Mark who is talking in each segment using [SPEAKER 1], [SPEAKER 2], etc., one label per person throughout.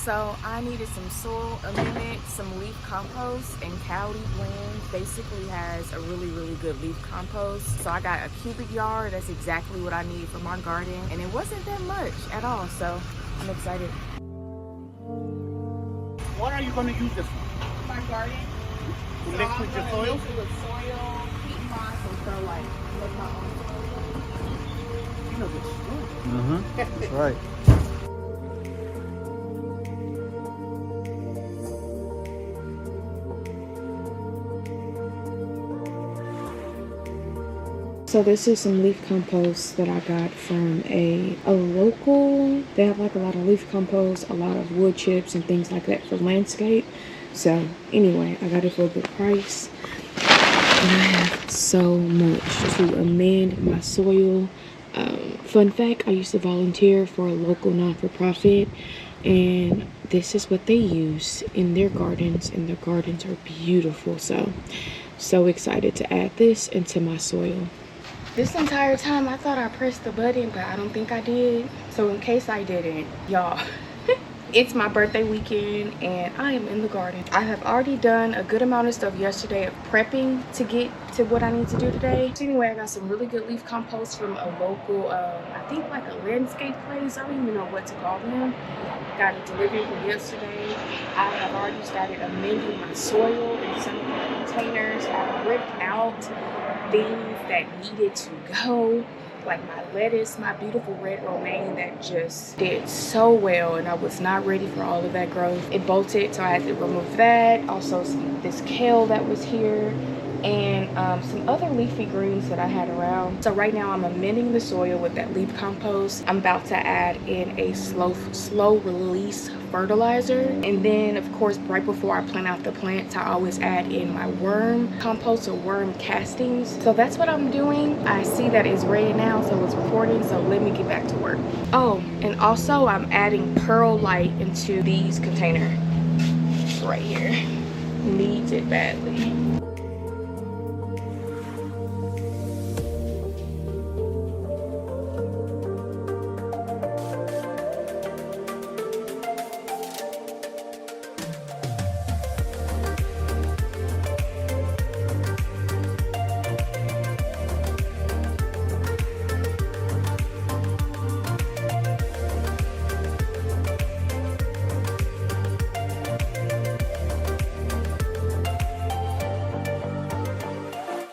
[SPEAKER 1] So I needed some soil amendment, some leaf compost, and Cali Blend basically has a really good leaf compost. So I got a cubic yard. That's exactly what I need for my garden, and it wasn't that much at all. So I'm excited.
[SPEAKER 2] What are you going to use this for?
[SPEAKER 1] My garden.
[SPEAKER 2] To mix with your soil?
[SPEAKER 1] Mix it with soil, peat moss, and perlite. Make my own soil.
[SPEAKER 2] You know this is good.
[SPEAKER 3] That's right.
[SPEAKER 1] So this is some leaf compost that I got from a local. They have like a lot of leaf compost, a lot of wood chips and things like that for landscape. So anyway, I got it for a good price. And I have so much to amend my soil. Fun fact, I used to volunteer for a local non-for-profit, and this is what they use in their gardens, and their gardens are beautiful. So excited to add this into my soil. This entire time I thought I pressed the button, but I don't think I did. So in case I didn't, y'all, it's my birthday weekend and I am in the garden. I have already done a good amount of stuff yesterday of prepping to get to what I need to do today. So anyway, I got some really good leaf compost from a local, I think like a landscape place. I don't even know what to call them. Got it delivered from yesterday. I have already started amending my soil in some of the containers. I ripped out things that needed to go, like my lettuce, my beautiful red romaine that just did so well, and I was not ready for all of that growth. It bolted, so I had to remove that. Also this kale that was here, and some other leafy greens that I had around. So right now I'm amending the soil with that leaf compost. I'm about to add in a slow release fertilizer, and then of course right before I plant out the plants I always add in my worm compost or worm castings. So that's what I'm doing. I see that it's ready now, so it's recording, so let me get back to work. Oh, and also I'm adding perlite into these containers right here. Needs it badly.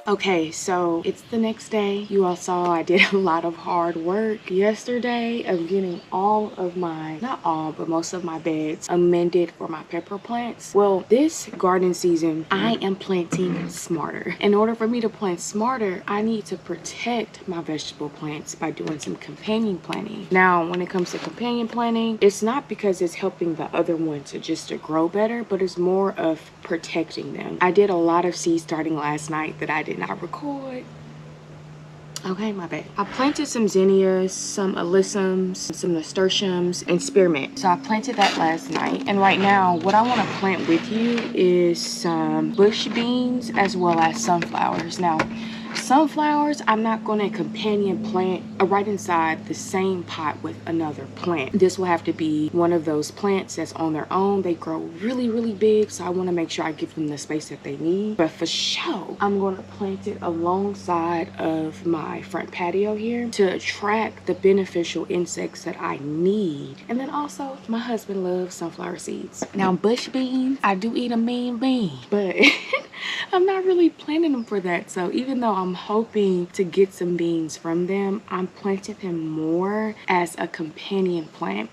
[SPEAKER 1] Okay, so it's the next day. You all saw I did a lot of hard work yesterday of getting all of my, not all, but most of my beds amended for my pepper plants. Well, this garden season, I am planting smarter. In order for me to plant smarter, I need to protect my vegetable plants by doing some companion planting. Now, when it comes to companion planting, it's not because it's helping the other one to grow better, but it's more of protecting them. I did a lot of seed starting last night that I did not record. Okay, my bad. I planted some zinnias, some alyssums, some nasturtiums, and spearmint. So I planted that last night. And right now, what I want to plant with you is some bush beans as well as sunflowers. Now, sunflowers, I'm not going to companion plant right inside the same pot with another plant. This will have to be one of those plants that's on their own. They grow really big, so I want to make sure I give them the space that they need. But for sure, I'm going to plant it alongside of my front patio here to attract the beneficial insects that I need. And then also, my husband loves sunflower seeds. Now, bush beans, I do eat a mean bean, but I'm not really planting them for that. So even though I'm hoping to get some beans from them, I'm planting them more as a companion plant.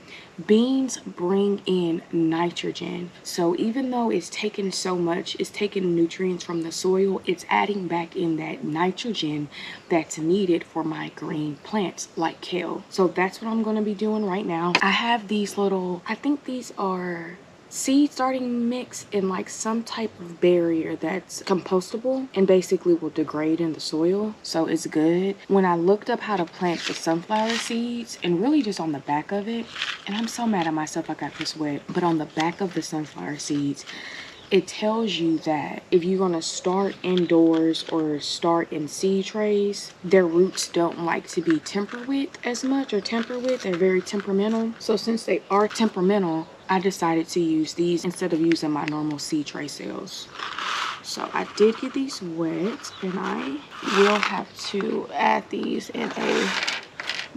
[SPEAKER 1] Beans bring in nitrogen, so even though it's taking so much, it's taking nutrients from the soil, it's adding back in that nitrogen that's needed for my green plants like kale. So that's what I'm going to be doing right now. I have these little, I think these are seed starting mix in like some type of barrier that's compostable and basically will degrade in the soil, so it's good. When I looked up how to plant the sunflower seeds, and really just on the back of it, and I'm so mad at myself I got this wet, but on the back of the sunflower seeds, it tells you that if you're going to start indoors or start in seed trays, their roots don't like to be tampered with as much, or tampered with. They're very temperamental. So since they are temperamental, I decided to use these instead of using my normal seed tray cells. So I did get these wet, and I will have to add these in a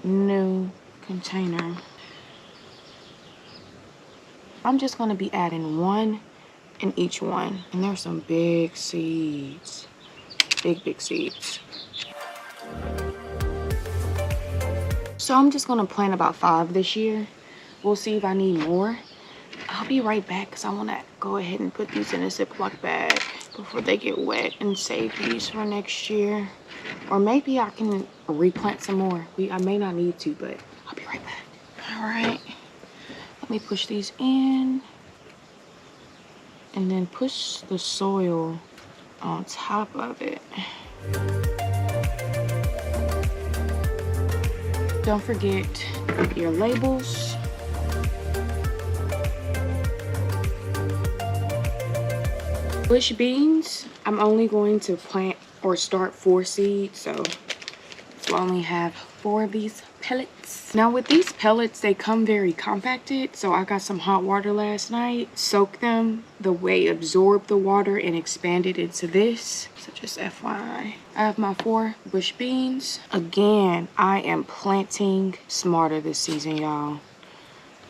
[SPEAKER 1] new container. I'm just going to be adding one in each one. And there's some big seeds. Big seeds. So I'm just going to plant about 5 this year. We'll see if I need more. I'll be right back because I want to go ahead and put these in a Ziploc bag before they get wet and save these for next year. Or maybe I can replant some more. I may not need to, but I'll be right back. All right. Let me push these in. And then push the soil on top of it. Don't forget your labels. Bush beans, I'm only going to plant or start 4 seeds, so we'll only have 4 of these pellets. Now with these pellets, they come very compacted, so I got some hot water last night, soaked them, the way absorb the water and expand it into this. So just FYI. I have my 4 bush beans. Again, I am planting smarter this season, y'all.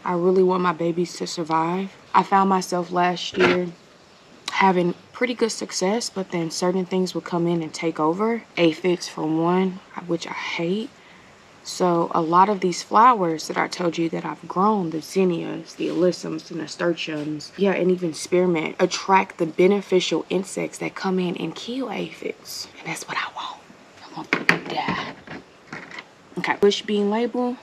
[SPEAKER 1] I really want my babies to survive. I found myself last year having pretty good success, but then certain things would come in and take over. Aphids for one, which I hate. So a lot of these flowers that I told you that I've grown, the zinnias, the alyssums, the nasturtiums, yeah, and even spearmint, attract the beneficial insects that come in and kill aphids. And that's what I want. I want them to die. Okay, bush bean label.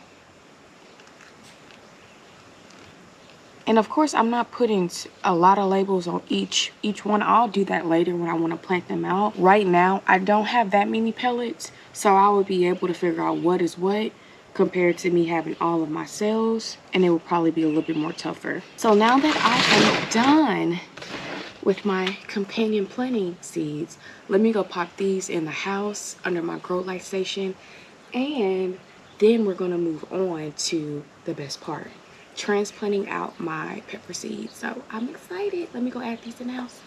[SPEAKER 1] And of course, I'm not putting a lot of labels on each one. I'll do that later when I want to plant them out. Right now, I don't have that many pellets, so I would be able to figure out what is what compared to me having all of my cells, and it will probably be a little bit more tougher. So now that I am done with my companion planting seeds, let me go pop these in the house under my grow light station, and then we're going to move on to the best part. Transplanting out my pepper seeds. So I'm excited. Let me go add these in the house.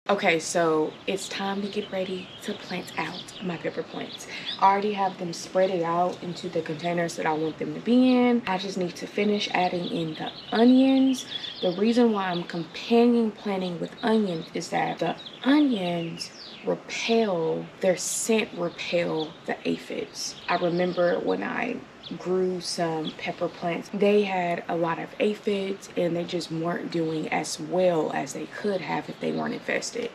[SPEAKER 1] Okay, so it's time to get ready to plant out my pepper plants. I already have them spread it out into the containers that I want them to be in. I just need to finish adding in the onions. The reason why I'm companion planting with onions is that the onions repel, their scent repel the aphids. I remember when I grew some pepper plants, they had a lot of aphids and they just weren't doing as well as they could have if they weren't infested.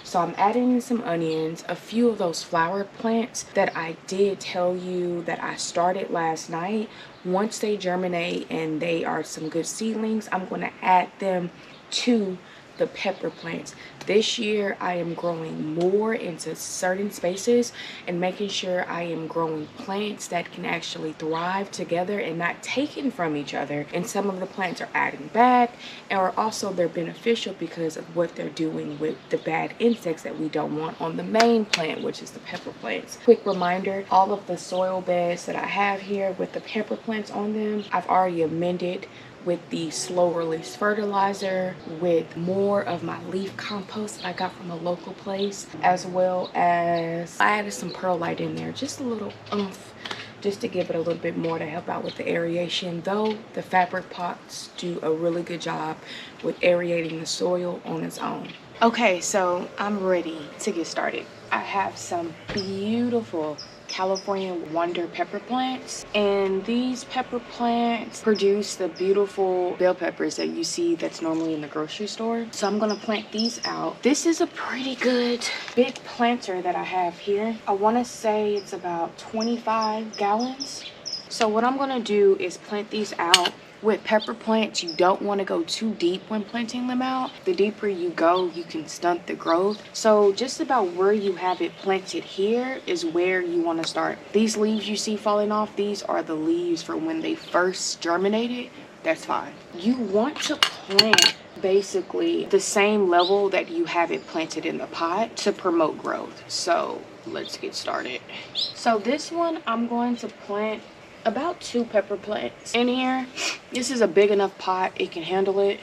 [SPEAKER 1] So I'm adding in some onions, a few of those flower plants that I did tell you that I started last night. Once they germinate and they are some good seedlings, I'm going to add them to the pepper plants. This year I am growing more into certain spaces and making sure I am growing plants that can actually thrive together and not taken from each other. And some of the plants are adding back, or also they're beneficial because of what they're doing with the bad insects that we don't want on the main plant, which is the pepper plants. Quick reminder, all of the soil beds that I have here with the pepper plants on them, I've already amended with the slow release fertilizer, with more of my leaf compost that I got from a local place, as well as I added some perlite in there, just a little oomph, just to give it a little bit more to help out with the aeration, though the fabric pots do a really good job with aerating the soil on its own. Okay, so I'm ready to get started. I have some beautiful California Wonder pepper plants, and these pepper plants produce the beautiful bell peppers that you see that's normally in the grocery store. So I'm gonna plant these out. This is a pretty good big planter that I have here. I want to say it's about 25 gallons. So what I'm gonna do is plant these out. With pepper plants, you don't want to go too deep when planting them out. The deeper you go, you can stunt the growth. So just about where you have it planted here is where you want to start. These leaves you see falling off, these are the leaves from when they first germinated. That's fine. You want to plant basically the same level that you have it planted in the pot to promote growth. So let's get started. So this one I'm going to plant about 2 pepper plants in here. This is a big enough pot, it can handle it.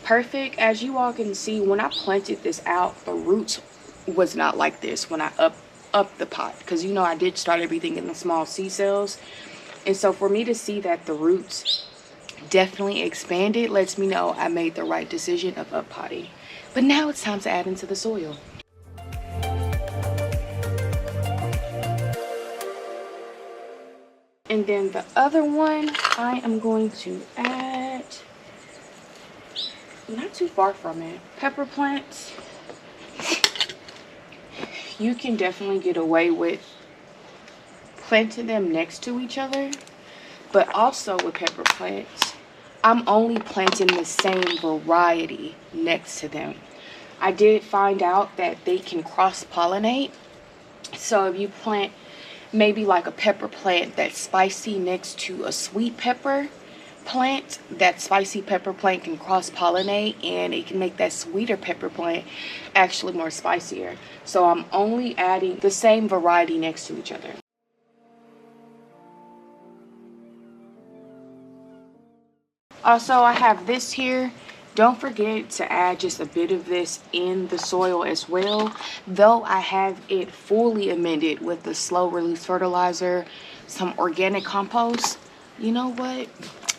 [SPEAKER 1] Perfect. As you all can see, when I planted this out, the roots was not like this when I up the pot, because you know I did start everything in the small seed cells. And so for me to see that the roots definitely expanded lets me know I made the right decision of up potting. But now it's time to add into the soil. And then the other one I am going to add, not too far from it, pepper plants. You can definitely get away with planting them next to each other, but also with pepper plants, I'm only planting the same variety next to them. I did find out that they can cross-pollinate. So if you plant maybe like a pepper plant that's spicy next to a sweet pepper plant, that spicy pepper plant can cross-pollinate and it can make that sweeter pepper plant actually more spicier. So I'm only adding the same variety next to each other. Also, I have this here. Don't forget to add just a bit of this in the soil as well. Though I have it fully amended with the slow release fertilizer, some organic compost, you know what?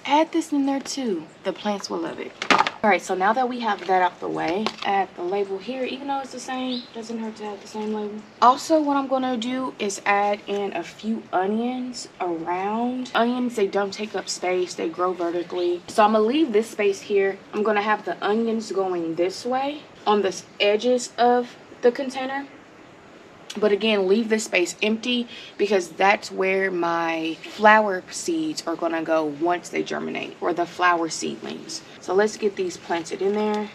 [SPEAKER 1] Add this in there too. The plants will love it. All right, so now that we have that out the way, add the label here, even though it's the same, doesn't hurt to have the same label. Also, what I'm gonna do is add in a few onions around. Onions, they don't take up space, they grow vertically. So I'm gonna leave this space here. I'm gonna have the onions going this way on the edges of the container. But again, leave this space empty because that's where my flower seeds are gonna go once they germinate, or the flower seedlings. So let's get these planted in there.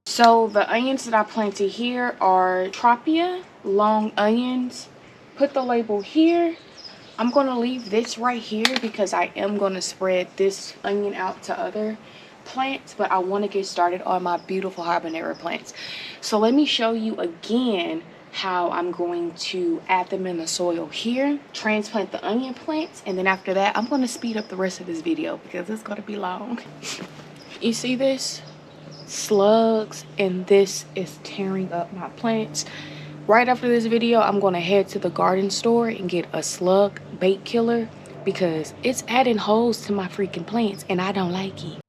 [SPEAKER 1] So the onions that I planted here are Tropia long onions. Put the label here. I'm going to leave this right here because I am going to spread this onion out to other plants, but I want to get started on my beautiful habanero plants. So let me show you again how I'm going to add them in the soil here, transplant the onion plants, and then after that I'm going to speed up the rest of this video because it's going to be long. You see this? Slugs, and this is tearing up my plants. Right after this video, I'm going to head to the garden store and get a slug bait killer because it's adding holes to my freaking plants and I don't like it.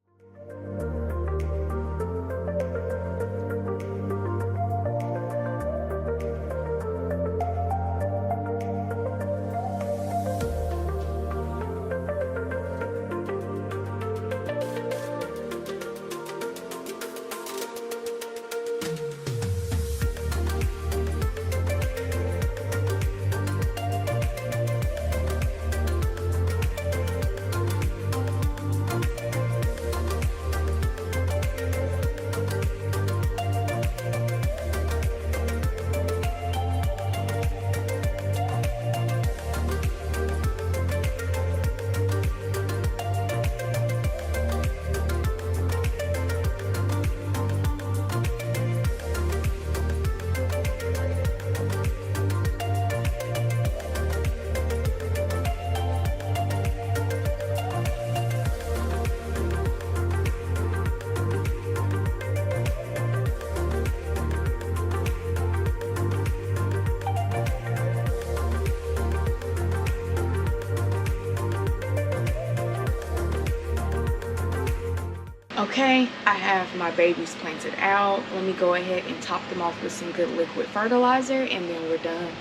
[SPEAKER 1] Okay, I have my babies planted out. Let me go ahead and top them off with some good liquid fertilizer and then we're done.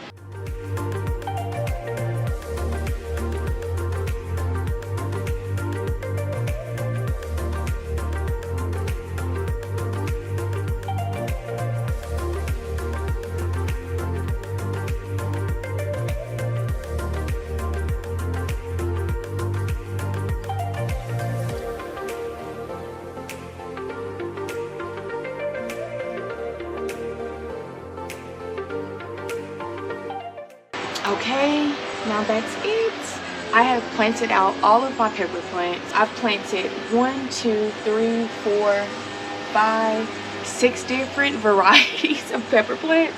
[SPEAKER 1] Okay, now that's it. I have planted out all of my pepper plants. I've planted 1, 2, 3, 4, 5, 6 different varieties of pepper plants.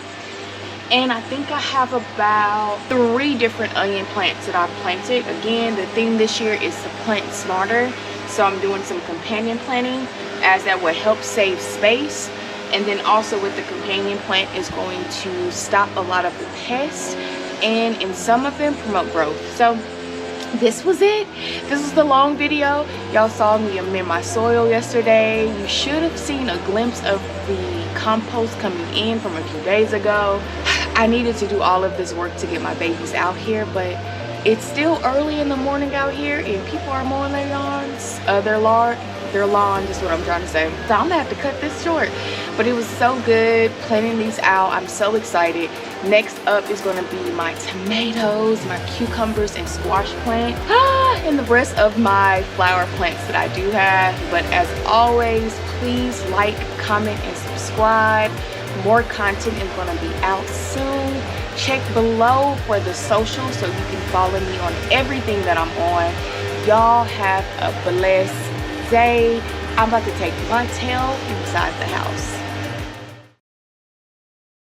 [SPEAKER 1] And I think I have about 3 different onion plants that I've planted. Again, the theme this year is to plant smarter. So I'm doing some companion planting, as that will help save space. And then also with the companion plant is going to stop a lot of the pests, and in some of them promote growth. So this was it. This was the long video. Y'all saw me amend my soil yesterday. You should have seen a glimpse of the compost coming in from a few days ago. I needed to do all of this work to get my babies out here, but it's still early in the morning out here and people are mowing their lawns, their lawn, just what I'm trying to say. So I'm gonna have to cut this short, but it was so good planting these out. I'm so excited. Next up is gonna be my tomatoes, my cucumbers and squash plant, and the rest of my flower plants that I do have. But as always, please like, comment, and subscribe. More content is gonna be out soon. Check below for the socials so you can follow me on everything that I'm on. Y'all have a blessed day. I'm about to take my tail inside the house.